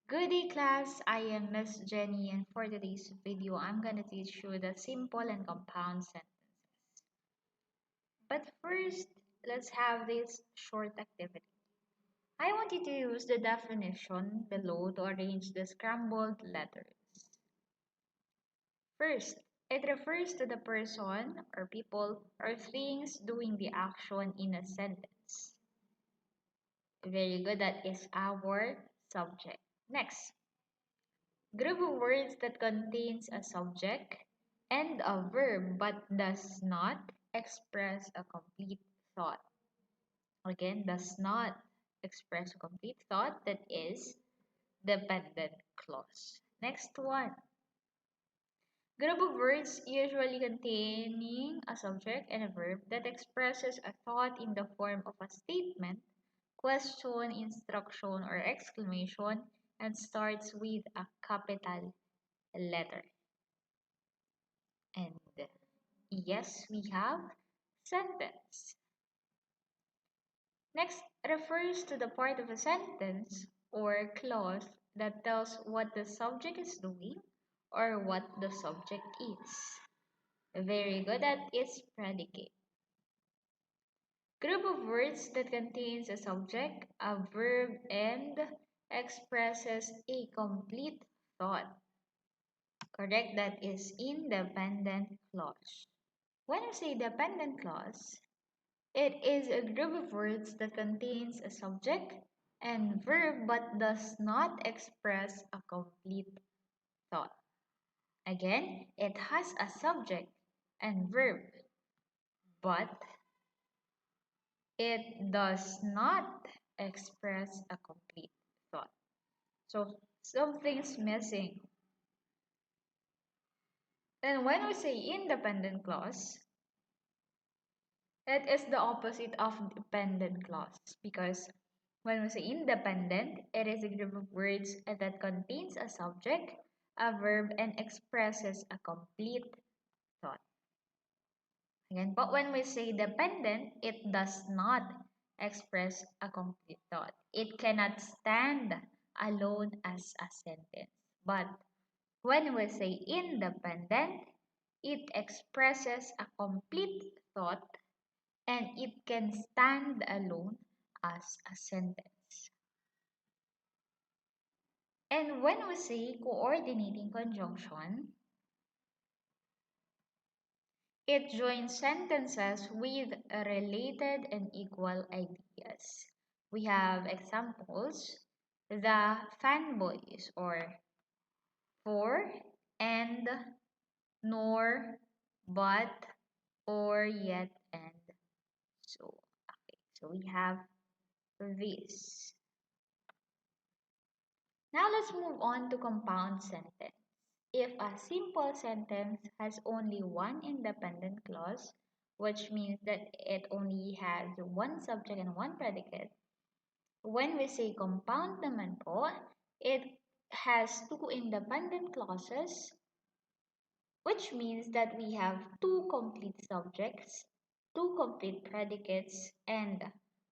Good day class, I am Miss Jenny and for today's video I'm gonna teach you the simple and compound sentences. But first, let's have this short activity. I want you to use the definition below to arrange the scrambled letters. First, it refers to the person or people or things doing the action in a sentence. Very good, that is our subject. Next, group of words that contains a subject and a verb but does not express a complete thought. Again, does not express a complete thought, that is dependent clause. Next one. Group of words usually containing a subject and a verb that expresses a thought in the form of a statement, question, instruction, or exclamation and starts with a capital letter. And yes, we have sentence. Next refers to the part of a sentence or clause that tells what the subject is doing or what the subject is. Very good, that is predicate. Group of words that contains a subject, a verb, and expresses a complete thought. Correct, that is independent clause. When I say dependent clause, it is a group of words that contains a subject and verb but does not express a complete thought. Again, it has a subject and verb, but it does not express a complete thought. So something's missing. And when we say independent clause, it is the opposite of dependent clause because when we say independent, it is a group of words that contains a subject, a verb, and expresses a complete thought. Again, but when we say dependent, it does not express a complete thought. It cannot stand alone as a sentence. But when we say independent, it expresses a complete thought and it can stand alone as a sentence. And when we say coordinating conjunction, it joins sentences with related and equal ideas. We have examples, the fanboys or for and nor but or yet and so. Okay, so we have this. Now let's move on to compound sentence. If a simple sentence has only one independent clause, which means that it only has one subject and one predicate, when we say compound naman po, it has two independent clauses, which means that we have two complete subjects, two complete predicates, and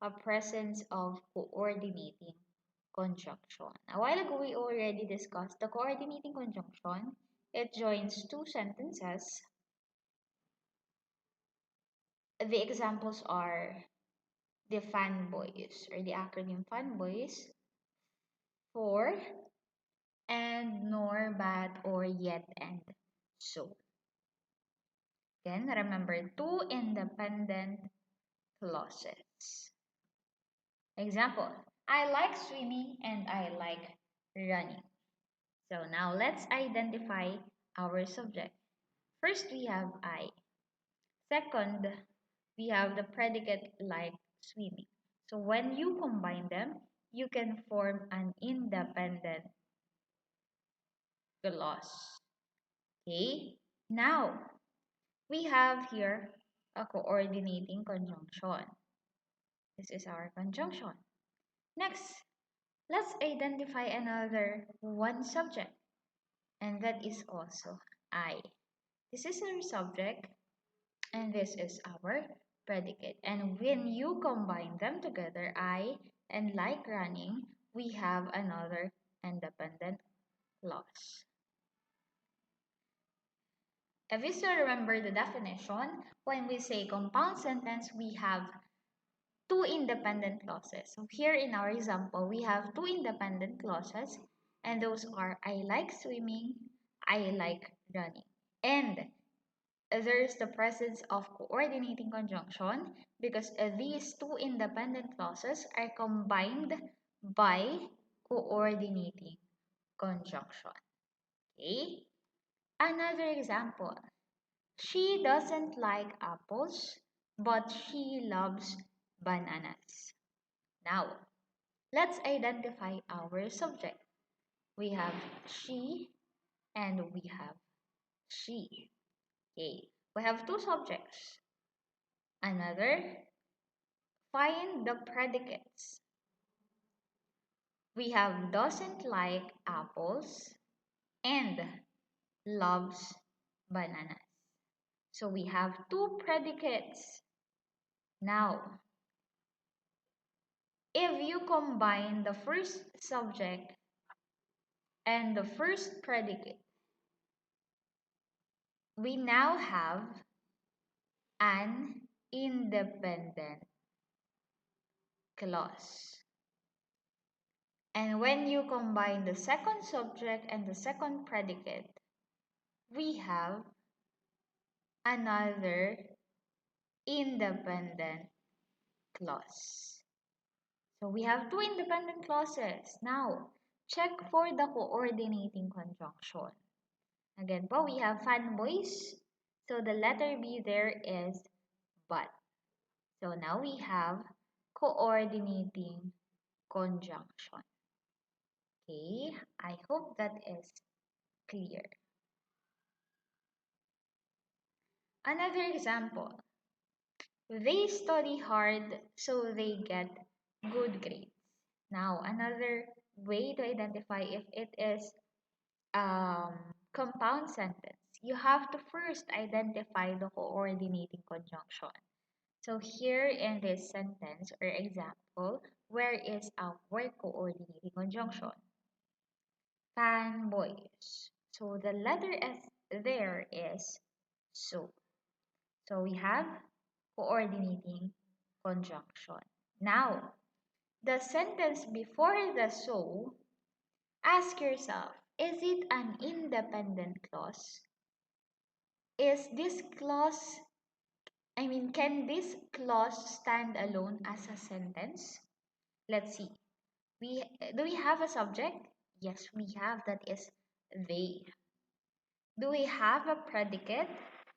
a presence of coordinating conjunction. A while ago, we already discussed the coordinating conjunction. It joins two sentences. The examples are the fanboys or the acronym fanboys for and nor but or yet and so. Again, remember two independent clauses. Example, I like swimming and I like running. So now let's identify our subject. First, we have I. Second, we have the predicate like swimming. So when you combine them, you can form an independent clause. Okay? Now, we have here a coordinating conjunction. This is our conjunction. Next, let's identify another one subject, and that is also I. This is our subject, and this is our predicate. And when you combine them together, I and like running, we have another independent clause. If you still remember the definition, when we say compound sentence, we have two independent clauses. So here in our example, we have two independent clauses, and those are I like swimming, I like running. And there's the presence of coordinating conjunction because these two independent clauses are combined by coordinating conjunction. Okay? Another example. She doesn't like apples, but she loves bananas. Now, let's identify our subject. We have she and we have she. Okay, we have two subjects. Another, find the predicates. We have doesn't like apples and loves bananas. So we have two predicates. Now, if you combine the first subject and the first predicate, we now have an independent clause. And when you combine the second subject and the second predicate, we have another independent clause. So we have two independent clauses. Now, check for the coordinating conjunction. Again po, we have fanboys. So the letter B there is but. So now we have coordinating conjunction. Okay, I hope that is clear. Another example. They study hard so they get good grades. Now, another way to identify if it is compound sentence, you have to first identify the coordinating conjunction. So here in this sentence or example, where is our coordinating conjunction? Fanboys. So the letter S there is so. So we have coordinating conjunction. Now, the sentence before the so, ask yourself, is it an independent clause? Is this clause, can this clause stand alone as a sentence? Let's see. Do we have a subject? Yes, we have. That is they. Do we have a predicate?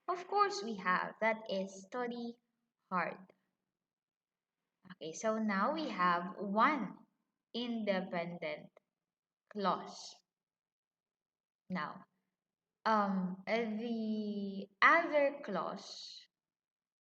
Of course we have. That is study hard. Okay, so now we have one independent clause. Now, the other clause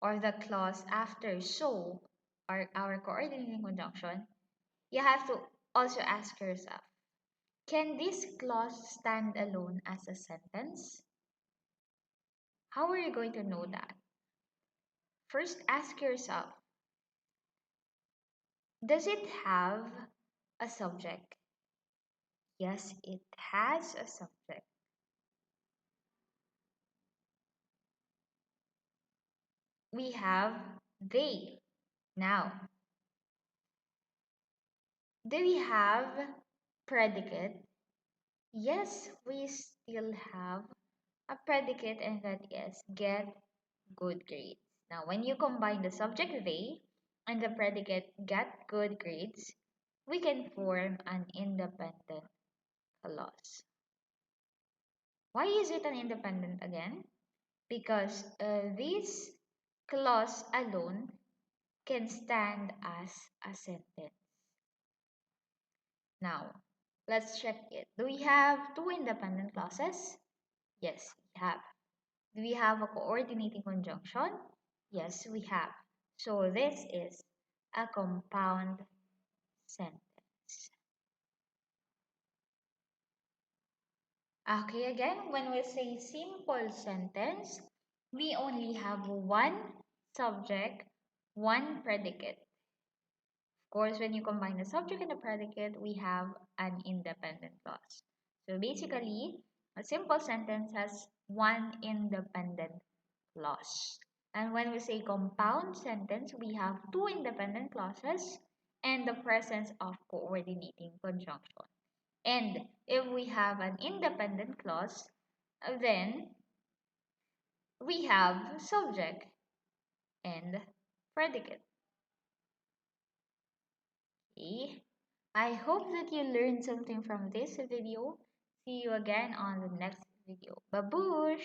or the clause after so or our coordinating conjunction, you have to also ask yourself, can this clause stand alone as a sentence? How are you going to know that? First, ask yourself, does it have a subject? Yes, it has a subject. We have they. Now, do we have predicate? Yes, we still have a predicate, and that is get good grades. Now, when you combine the subject they and the predicate get good grades, we can form an independent clause. Why is it an independent again? Because this clause alone can stand as a sentence. Now, let's check it. Do we have two independent clauses? Yes, we have. Do we have a coordinating conjunction? Yes, we have. So this is a compound sentence. Okay, again, when we say simple sentence, we only have one subject, one predicate. Of course, when you combine the subject and the predicate, we have an independent clause. So basically, a simple sentence has one independent clause. And when we say compound sentence, we have two independent clauses and the presence of coordinating conjunction. And if we have an independent clause, then we have subject and predicate. Okay. I hope that you learned something from this video. See you again on the next video. Babush!